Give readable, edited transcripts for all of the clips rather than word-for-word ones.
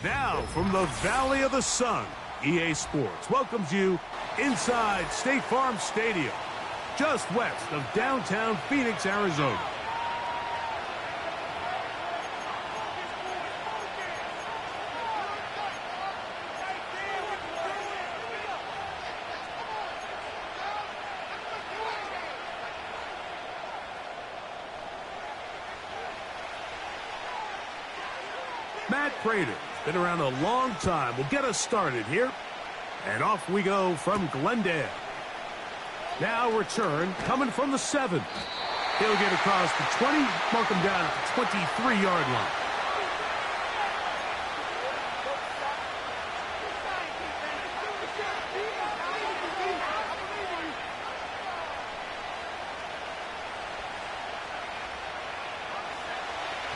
Now, from the Valley of the Sun, EA Sports welcomes you inside State Farm Stadium, just west of downtown Phoenix, Arizona. Matt Prater's been around a long time. Will get us started here. And off we go from Glendale. Now return coming from the 7. He'll get across the 20, mark him down at the 23-yard line.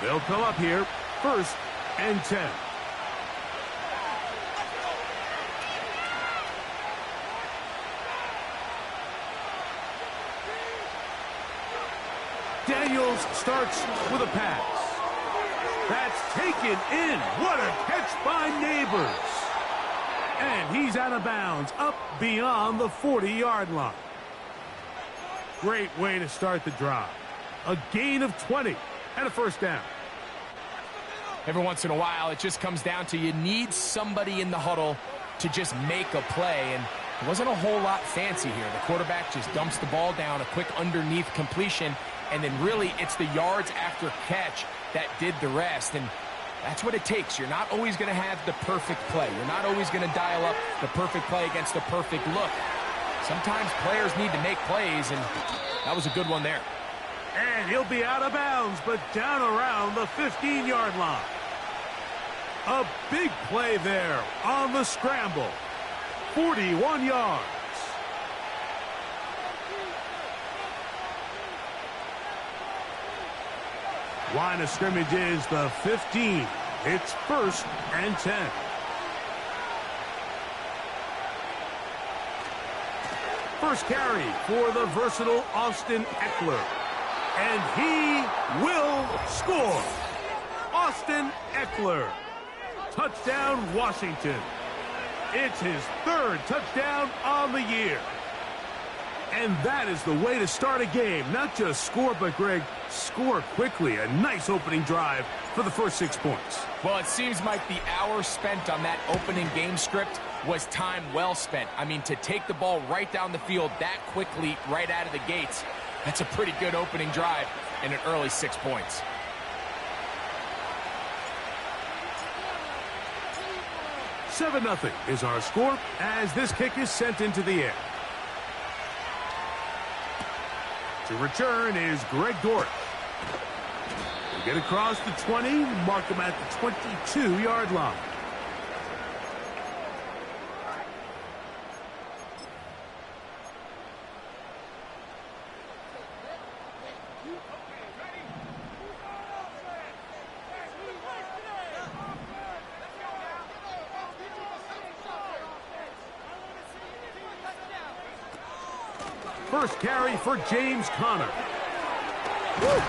They'll come up here, 1st and 10. Daniels starts with a pass. That's taken in. What a catch by Neighbors. And he's out of bounds, up beyond the 40-yard line. Great way to start the drive. A gain of 20 and a 1st down. Every once in a while, it just comes down to you need somebody in the huddle to just make a play, and it wasn't a whole lot fancy here. The quarterback just dumps the ball down, a quick underneath completion, and then really it's the yards after catch that did the rest, and that's what it takes. You're not always going to have the perfect play. You're not always going to dial up the perfect play against the perfect look. Sometimes players need to make plays, and that was a good one there. And he'll be out of bounds, but down around the 15-yard line. A big play there on the scramble. 41 yards. Line of scrimmage is the 15. It's 1st and 10. First carry for the versatile Austin Eckler. And he will score. Austin Eckler. Touchdown, Washington. It's his 3rd touchdown on the year. And that is the way to start a game. Not just score, but, Greg, score quickly. A nice opening drive for the first 6 points. Well, it seems like the hour spent on that opening game script was time well spent. I mean, to take the ball right down the field that quickly right out of the gates, that's a pretty good opening drive and an early 6 points. $7-0 is our score as this kick is sent into the air. To return is Greg Dortch. He'll get across the 20, mark him at the 22-yard line. First carry for James Conner. Woo!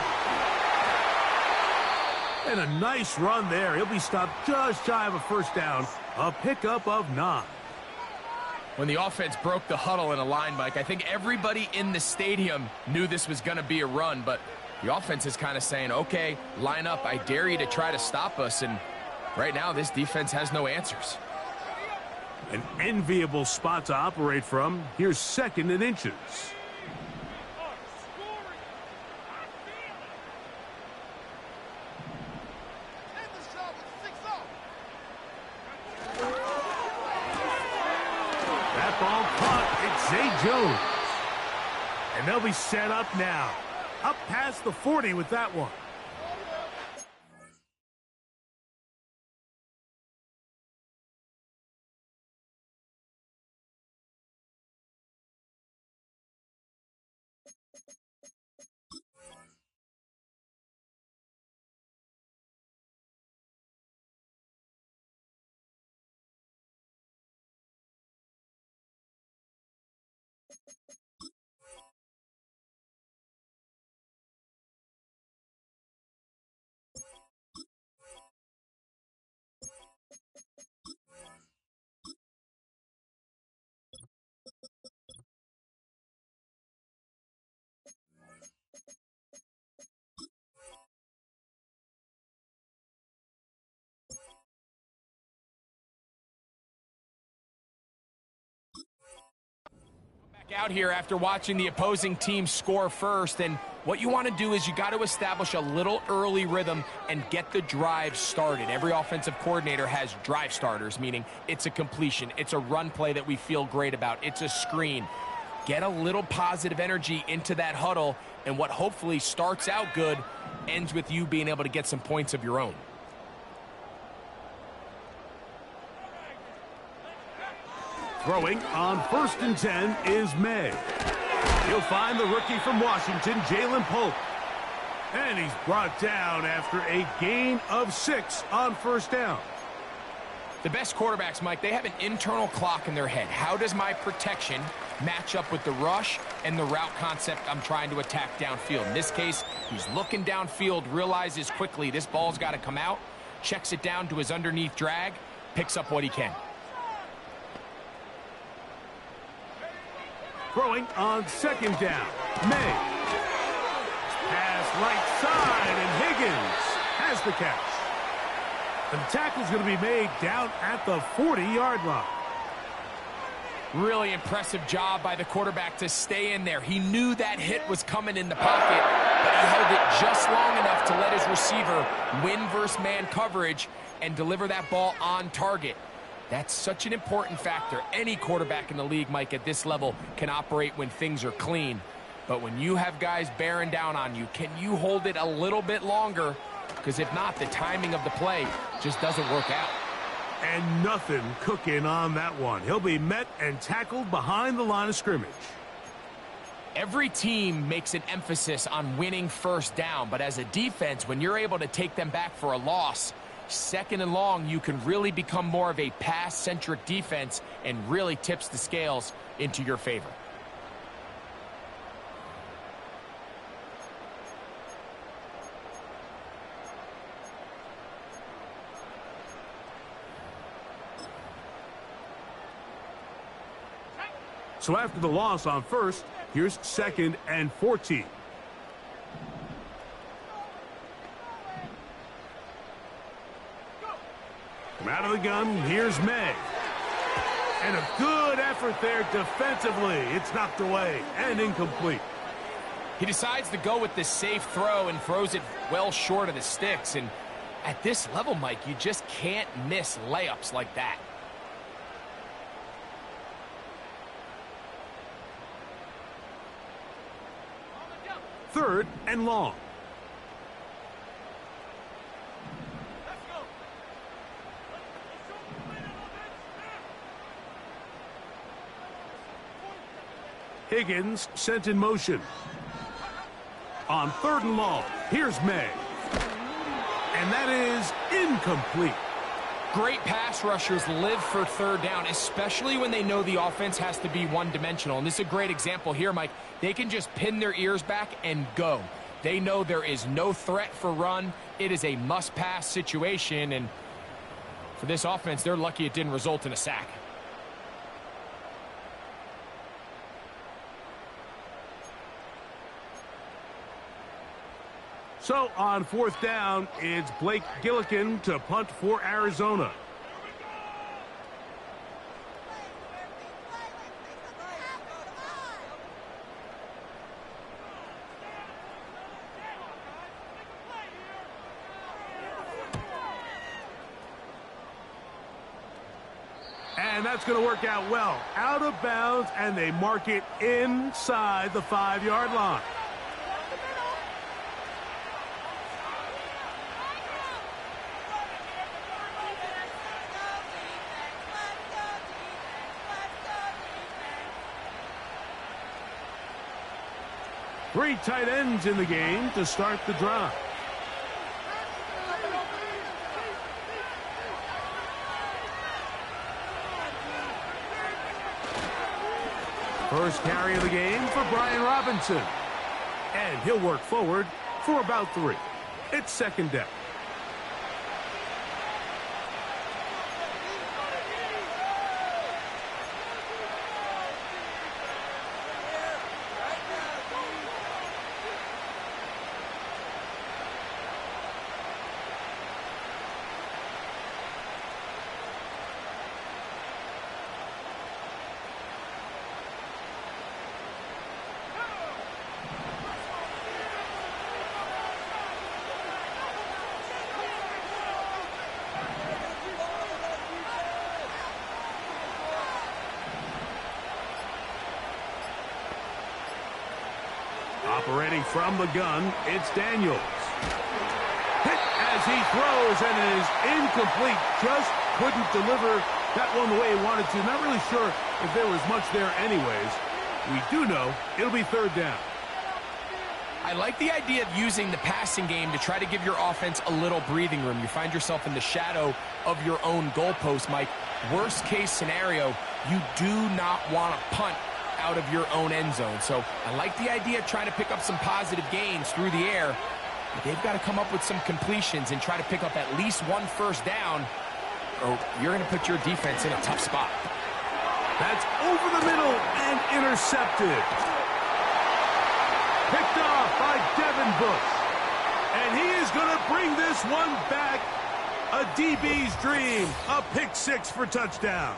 And a nice run there. He'll be stopped just shy of a 1st down. A pickup of 9. When the offense broke the huddle in a line, Mike, I think everybody in the stadium knew this was going to be a run, but the offense is kind of saying, okay, line up. I dare you to try to stop us, and right now this defense has no answers. An enviable spot to operate from. Here's 2nd and inches. That ball caught. It's Zay Jones. And they'll be set up now. Up past the 40 with that one. Out here after watching the opposing team score first, and what you want to do is you got to establish a little early rhythm and get the drive started. Every offensive coordinator has drive starters, meaning it's a completion, it's a run play that we feel great about, it's a screen. Get a little positive energy into that huddle, and what hopefully starts out good ends with you being able to get some points of your own. Throwing on 1st and 10 is May. He'll find the rookie from Washington, Jalen Pope. And he's brought down after a gain of 6 on 1st down. The best quarterbacks, Mike, they have an internal clock in their head. How does my protection match up with the rush and the route concept I'm trying to attack downfield? In this case, he's looking downfield, realizes quickly this ball's got to come out, checks it down to his underneath drag, picks up what he can. Throwing on 2nd down, May. Pass right side, and Higgins has the catch. And the tackle's going to be made down at the 40-yard line. Really impressive job by the quarterback to stay in there. He knew that hit was coming in the pocket, but he held it just long enough to let his receiver win versus man coverage and deliver that ball on target. That's such an important factor. Any quarterback in the league, Mike, at this level can operate when things are clean. But when you have guys bearing down on you, can you hold it a little bit longer? Because if not, the timing of the play just doesn't work out. And nothing cooking on that one. He'll be met and tackled behind the line of scrimmage. Every team makes an emphasis on winning 1st down, but as a defense, when you're able to take them back for a loss, 2nd and long, you can really become more of a pass-centric defense and really tips the scales into your favor. So after the loss on 1st, here's 2nd and 14. From out of the gun, here's May. And a good effort there defensively. It's knocked away and incomplete. He decides to go with the safe throw and throws it well short of the sticks. And at this level, Mike, you just can't miss layups like that. Third and long. Higgins sent in motion. On 3rd and long, here's May. And that is incomplete. Great pass rushers live for 3rd down, especially when they know the offense has to be one-dimensional. And this is a great example here, Mike. They can just pin their ears back and go. They know there is no threat for run. It is a must-pass situation. And for this offense, they're lucky it didn't result in a sack. So on 4th down, it's Blake Gillikin to punt for Arizona. And that's going to work out well. Out of bounds, and they mark it inside the 5-yard line. Three tight ends in the game to start the drive. First carry of the game for Brian Robinson. And he'll work forward for about 3. It's 2nd down. Operating from the gun, it's Daniels. Hit as he throws, and it is incomplete. Just couldn't deliver that one the way he wanted to. Not really sure if there was much there anyways. We do know it'll be third down. I like the idea of using the passing game to try to give your offense a little breathing room. You find yourself in the shadow of your own goalpost, Mike. Worst case scenario, you do not want to punt out of your own end zone. So I like the idea of trying to pick up some positive gains through the air. But they've got to come up with some completions and try to pick up at least one first down, or you're going to put your defense in a tough spot. That's over the middle and intercepted. Picked off by Devin Bush. And he is going to bring this one back. A DB's dream. A pick six for touchdown.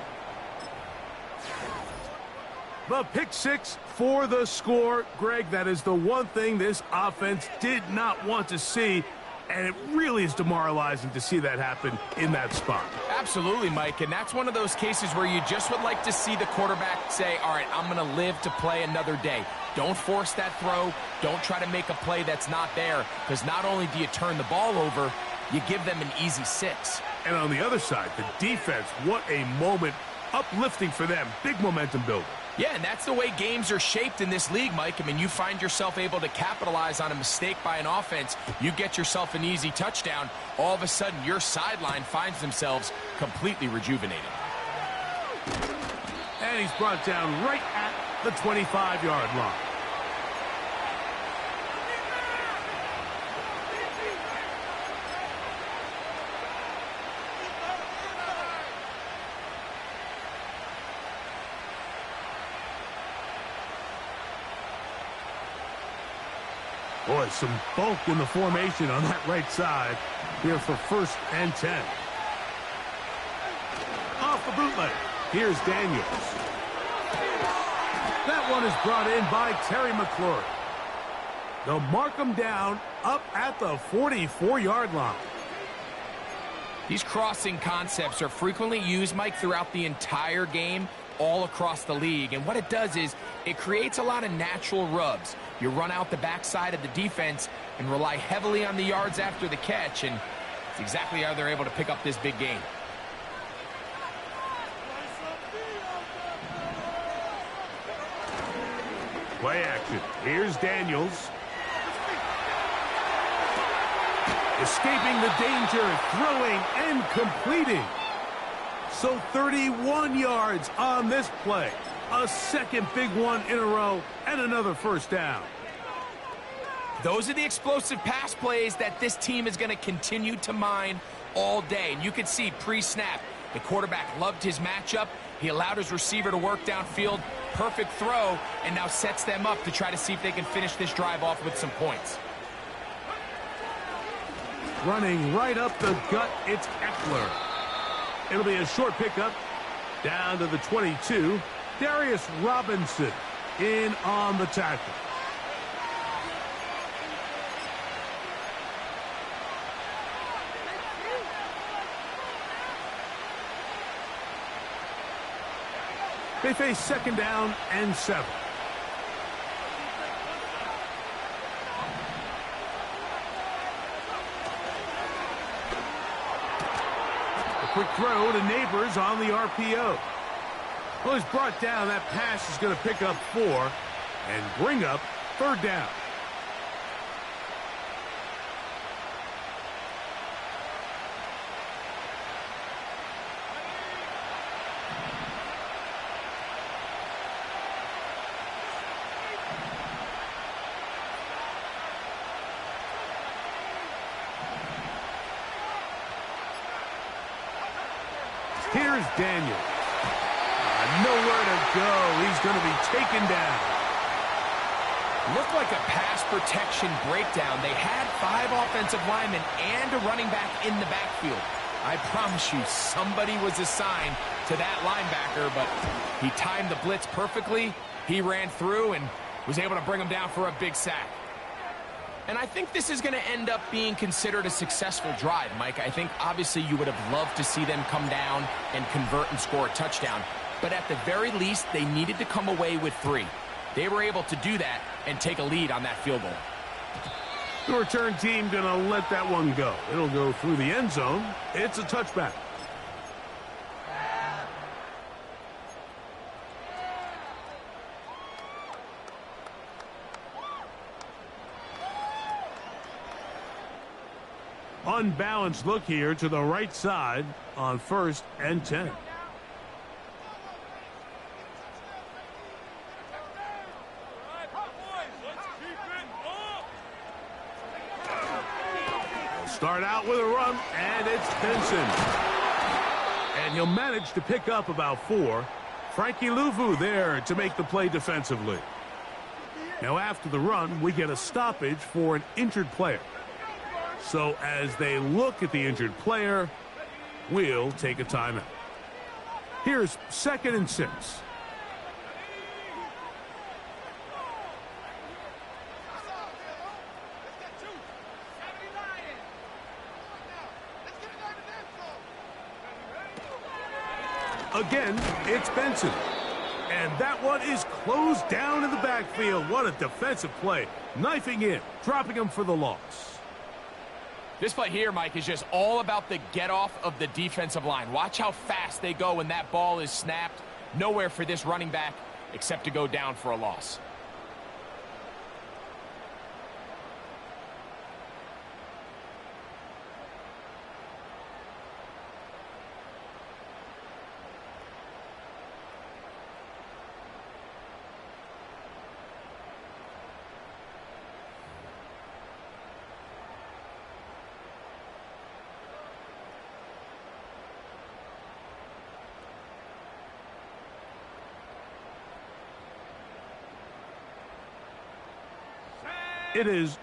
The pick six for the score. Greg, that is the one thing this offense did not want to see. And it really is demoralizing to see that happen in that spot. Absolutely, Mike, and that's one of those cases where you just would like to see the quarterback say, all right, I'm going to live to play another day. Don't force that throw. Don't try to make a play that's not there, because not only do you turn the ball over, you give them an easy 6. And on the other side, the defense, what a moment. Uplifting for them. Big momentum builder. Yeah, and that's the way games are shaped in this league, Mike. I mean, you find yourself able to capitalize on a mistake by an offense. You get yourself an easy touchdown. All of a sudden, your sideline finds themselves completely rejuvenated. And he's brought down right at the 25-yard line. Boy, some bulk in the formation on that right side here for 1st and 10. Off the bootleg. Here's Daniels. That one is brought in by Terry McLaurin. They'll mark him down up at the 44-yard line. These crossing concepts are frequently used, Mike, throughout the entire game, all across the league. And what it does is it creates a lot of natural rubs. You run out the backside of the defense and rely heavily on the yards after the catch, and it's exactly how they're able to pick up this big game. Play action. Here's Daniels. Escaping the danger, throwing and completing. So 31 yards on this play. A second big one in a row and another first down. Those are the explosive pass plays that this team is going to continue to mine all day. And you can see pre-snap, the quarterback loved his matchup. He allowed his receiver to work downfield. Perfect throw, and now sets them up to try to see if they can finish this drive off with some points. Running right up the gut, it's Eckler. It'll be a short pickup down to the 22. Darius Robinson in on the tackle. They face 2nd down and 7. A quick throw to Neighbors on the RPO. Well, he's brought down. That pass is going to pick up 4 and bring up 3rd down. Here's Daniels. Nowhere to go. He's going to be taken down. Looked like a pass protection breakdown. They had 5 offensive linemen and a running back in the backfield. I promise you, somebody was assigned to that linebacker, but he timed the blitz perfectly. He ran through and was able to bring him down for a big sack. And I think this is going to end up being considered a successful drive, Mike. I think obviously you would have loved to see them come down and convert and score a touchdown. But at the very least, they needed to come away with 3. They were able to do that and take a lead on that field goal. The return team going to let that one go. It'll go through the end zone. It's a touchback. Unbalanced look here to the right side on 1st and 10. Start out with a run, and it's Benson. And he'll manage to pick up about 4. Frankie Luvu there to make the play defensively. Now after the run, we get a stoppage for an injured player. So as they look at the injured player, we'll take a timeout. Here's 2nd and 6. Again, it's Benson. And that one is closed down in the backfield. What a defensive play. Knifing in, dropping him for the loss. This play here, Mike, is just all about the get-off of the defensive line. Watch how fast they go when that ball is snapped. Nowhere for this running back except to go down for a loss. It is